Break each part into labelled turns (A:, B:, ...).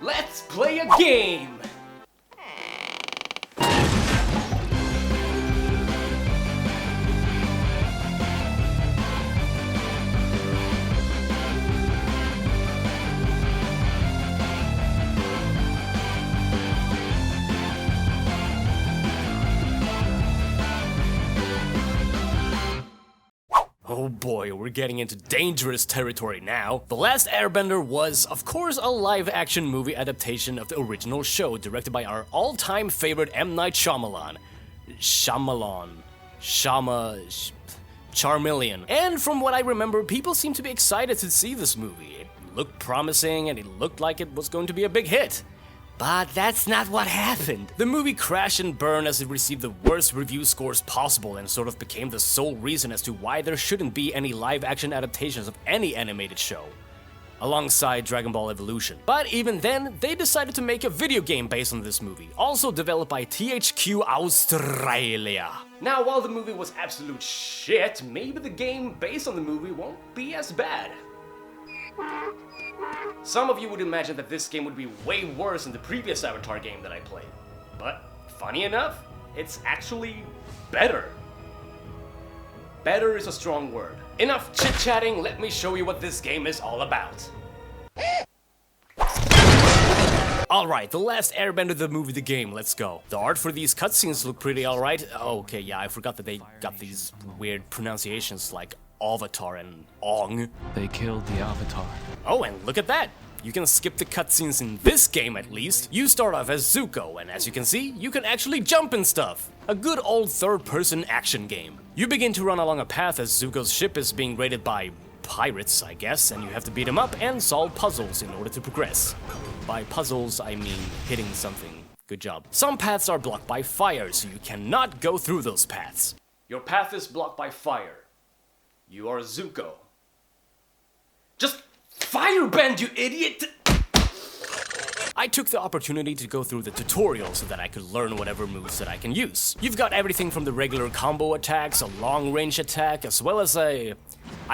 A: Let's play a game! Oh boy, we're getting into dangerous territory now. The Last Airbender was, of course, a live-action movie adaptation of the original show, directed by our all-time favorite M. Night Shyamalan. Charmeleon. And from what I remember, people seem to be excited to see this movie. It looked promising, and it looked like it was going to be a big hit. But that's not what happened. The movie crashed and burned as it received the worst review scores possible and sort of became the sole reason as to why there shouldn't be any live-action adaptations of any animated show, alongside Dragon Ball Evolution. But even then, they decided to make a video game based on this movie, also developed by THQ Australia. Now, while the movie was absolute shit, maybe the game based on the movie won't be as bad. Some of you would imagine that this game would be way worse than the previous Avatar game that I played. But, funny enough, it's actually better. Better is a strong word. Enough chit-chatting, let me show you what this game is all about. Alright, The Last Airbender, the movie, the game, let's go. The art for these cutscenes look pretty alright. Oh, okay, yeah, I forgot that they got these weird pronunciations like Avatar and Ong.
B: They killed the Avatar.
A: Oh, and look at that! You can skip the cutscenes in this game at least. You start off as Zuko, and as you can see, you can actually jump and stuff. A good old third-person action game. You begin to run along a path as Zuko's ship is being raided by pirates, I guess, and you have to beat them up and solve puzzles in order to progress. By puzzles, I mean hitting something. Good job. Some paths are blocked by fire, so you cannot go through those paths. Your path is blocked by fire. You are Zuko. Just firebend, you idiot! I took the opportunity to go through the tutorial so that I could learn whatever moves that I can use. You've got everything from the regular combo attacks, a long-range attack, as well as I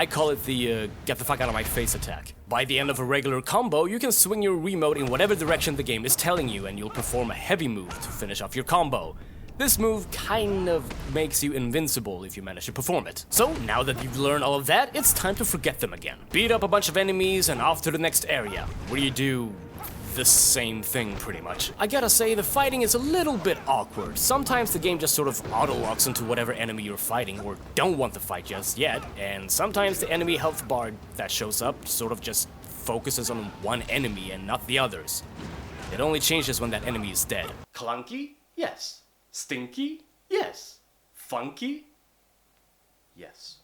A: call it the get the fuck out of my face attack. By the end of a regular combo, you can swing your remote in whatever direction the game is telling you, and you'll perform a heavy move to finish off your combo. This move kind of makes you invincible if you manage to perform it. So, now that you've learned all of that, it's time to forget them again. Beat up a bunch of enemies and off to the next area, where you do the same thing pretty much. I gotta say, the fighting is a little bit awkward. Sometimes the game just sort of auto-locks into whatever enemy you're fighting or don't want to fight just yet, and sometimes the enemy health bar that shows up sort of just focuses on one enemy and not the others. It only changes when that enemy is dead. Clunky? Yes. Stinky? Yes. Funky? Yes.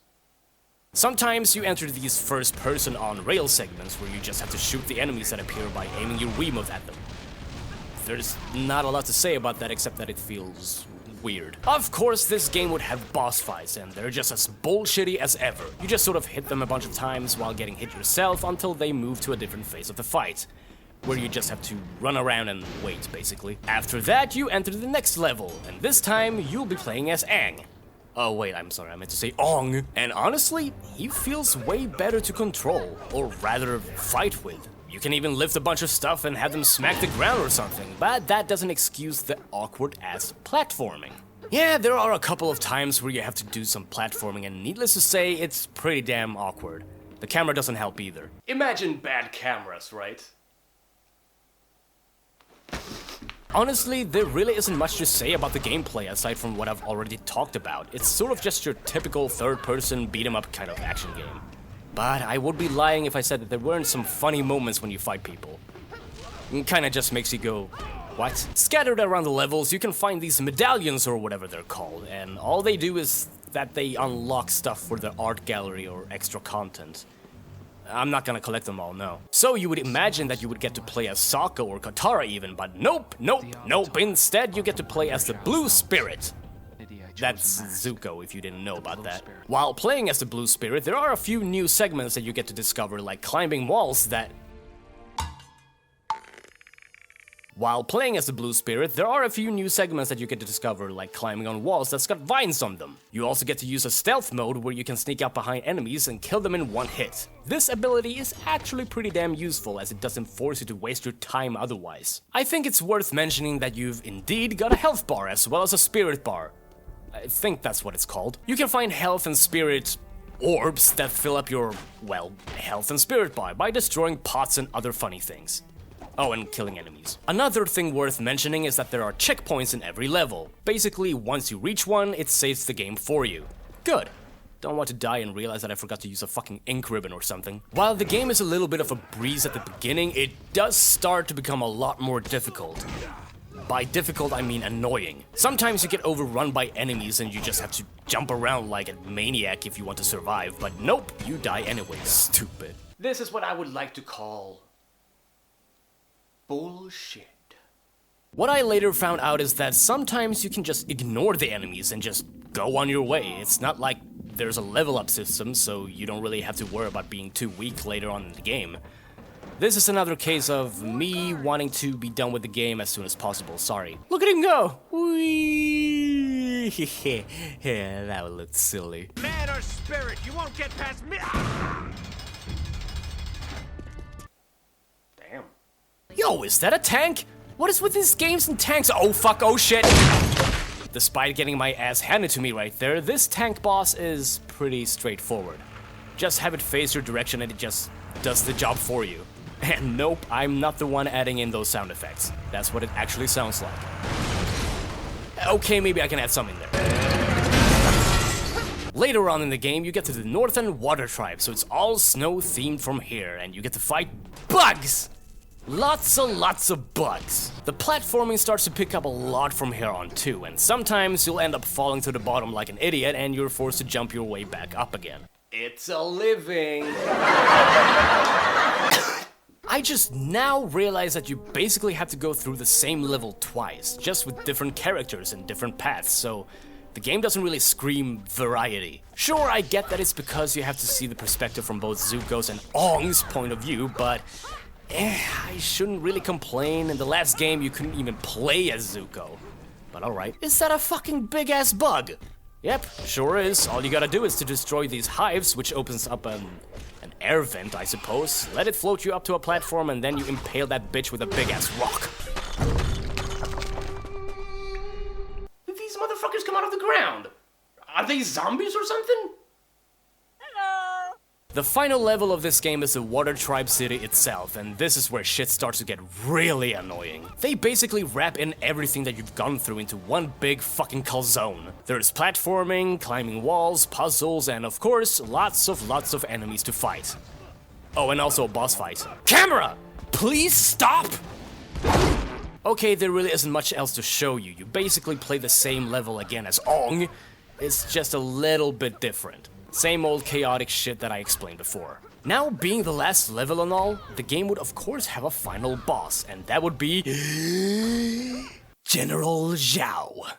A: Sometimes you enter these first-person on-rail segments where you just have to shoot the enemies that appear by aiming your Wiimote at them. There's not a lot to say about that except that it feels weird. Of course, this game would have boss fights, and they're just as bullshitty as ever. You just sort of hit them a bunch of times while getting hit yourself until they move to a different phase of the fight, where you just have to run around and wait, basically. After that, you enter the next level, and this time, you'll be playing as Aang. Oh wait, I'm sorry, I meant to say Ong. And honestly, he feels way better to control, or rather, fight with. You can even lift a bunch of stuff and have them smack the ground or something, but that doesn't excuse the awkward-ass platforming. Yeah, there are a couple of times where you have to do some platforming, and needless to say, it's pretty damn awkward. The camera doesn't help either. Imagine bad cameras, right? Honestly, there really isn't much to say about the gameplay aside from what I've already talked about. It's sort of just your typical third-person beat-em-up kind of action game. But I would be lying if I said that there weren't some funny moments when you fight people. It kinda just makes you go, what? Scattered around the levels, you can find these medallions or whatever they're called, and all they do is that they unlock stuff for the art gallery or extra content. I'm not gonna collect them all, no. So you would imagine that you would get to play as Sokka or Katara even, but nope. Instead, you get to play as the Blue Spirit. That's Zuko, if you didn't know about that. While playing as the Blue Spirit, there are a few new segments that you get to discover, like climbing walls that... While playing as the Blue Spirit, there are a few new segments that you get to discover, like climbing on walls that's got vines on them. You also get to use a stealth mode where you can sneak up behind enemies and kill them in one hit. This ability is actually pretty damn useful, as it doesn't force you to waste your time otherwise. I think it's worth mentioning that you've indeed got a health bar as well as a spirit bar. I think that's what it's called. You can find health and spirit orbs that fill up your, well, health and spirit bar by destroying pots and other funny things. Oh, and killing enemies. Another thing worth mentioning is that there are checkpoints in every level. Basically, once you reach one, it saves the game for you. Good. Don't want to die and realize that I forgot to use a fucking ink ribbon or something. While the game is a little bit of a breeze at the beginning, it does start to become a lot more difficult. By difficult, I mean annoying. Sometimes you get overrun by enemies and you just have to jump around like a maniac if you want to survive, but nope, you die anyway, stupid. This is what I would like to call... bullshit. What I later found out is that sometimes you can just ignore the enemies and just go on your way. It's not like there's a level up system, so you don't really have to worry about being too weak later on in the game. This is another case of me wanting to be done with the game as soon as possible, sorry. Look at him go! Whee! Yeah, that would look silly.
B: Man or spirit, you won't get past me!
A: Damn. Yo, is that a tank? What is with these games and tanks? Oh fuck, oh shit! Despite getting my ass handed to me right there, this tank boss is pretty straightforward. Just have it face your direction and it just does the job for you. And nope, I'm not the one adding in those sound effects. That's what it actually sounds like. Okay, maybe I can add some in there. Later on in the game, you get to the Northern Water Tribe, so it's all snow-themed from here, and you get to fight bugs! Lots of bugs. The platforming starts to pick up a lot from here on too, and sometimes you'll end up falling to the bottom like an idiot and you're forced to jump your way back up again. It's a living. I just now realize that you basically have to go through the same level twice, just with different characters and different paths, so the game doesn't really scream variety. Sure, I get that it's because you have to see the perspective from both Zuko's and Ong's point of view, but I shouldn't really complain. In the last game, you couldn't even play as Zuko. But alright. Is that a fucking big-ass bug? Yep, sure is. All you gotta do is to destroy these hives, which opens up an air vent, I suppose. Let it float you up to a platform, and then you impale that bitch with a big-ass rock. Did these motherfuckers come out of the ground? Are they zombies or something? Hello! The final level of this game is the Water Tribe City itself, and this is where shit starts to get really annoying. They basically wrap in everything that you've gone through into one big fucking calzone. There's platforming, climbing walls, puzzles, and of course, lots of enemies to fight. Oh, and also a boss fight. Camera! Please stop! Okay, there really isn't much else to show you. You basically play the same level again as Ong. It's just a little bit different. Same old chaotic shit that I explained before. Now, being the last level and all, the game would of course have a final boss, and that would be... General Zhao.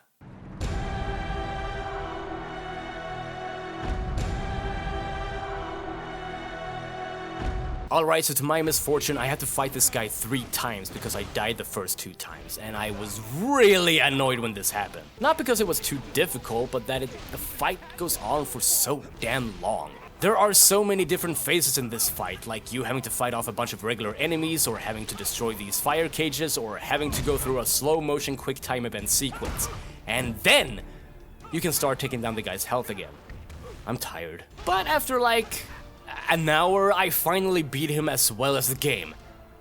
A: Alright, so to my misfortune, I had to fight this guy 3 times because I died the first 2 times, and I was really annoyed when this happened. Not because it was too difficult, but that the fight goes on for so damn long. There are so many different phases in this fight, like you having to fight off a bunch of regular enemies, or having to destroy these fire cages, or having to go through a slow-motion quick-time event sequence. And then, you can start taking down the guy's health again. I'm tired. But after like... an hour, I finally beat him as well as the game.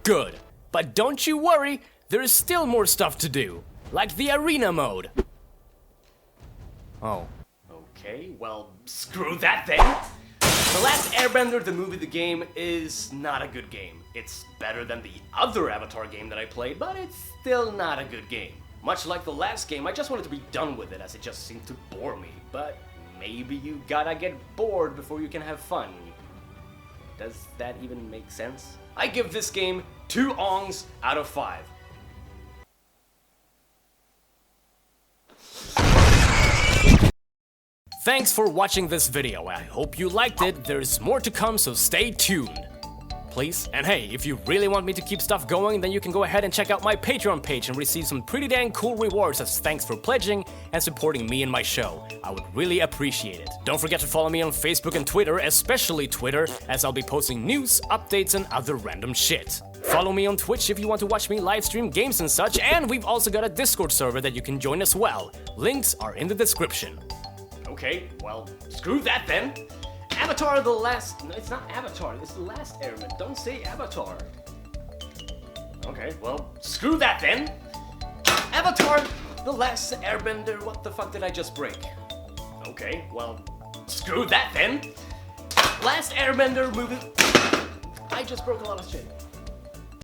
A: Good. But don't you worry, there is still more stuff to do. Like the arena mode. Oh. Okay, well, screw that then. The Last Airbender, the movie, the game, is not a good game. It's better than the other Avatar game that I played, but it's still not a good game. Much like the last game, I just wanted to be done with it as it just seemed to bore me. But maybe you gotta get bored before you can have fun. Does that even make sense? I give this game 2 Ongs out of 5. Thanks for watching this video. I hope you liked it. There's more to come, so stay tuned. Please. And hey, if you really want me to keep stuff going, then you can go ahead and check out my Patreon page and receive some pretty dang cool rewards as thanks for pledging and supporting me and my show. I would really appreciate it. Don't forget to follow me on Facebook and Twitter, especially Twitter, as I'll be posting news, updates, and other random shit. Follow me on Twitch if you want to watch me live stream games and such, and we've also got a Discord server that you can join as well. Links are in the description. Okay, well, screw that then. Avatar the last... No, it's not Avatar, it's the last Airbender. Don't say Avatar. Okay, well, screw that then. Avatar the last Airbender. What the fuck did I just break? Okay, well, screw that then. Last Airbender movie. I just broke a lot of shit.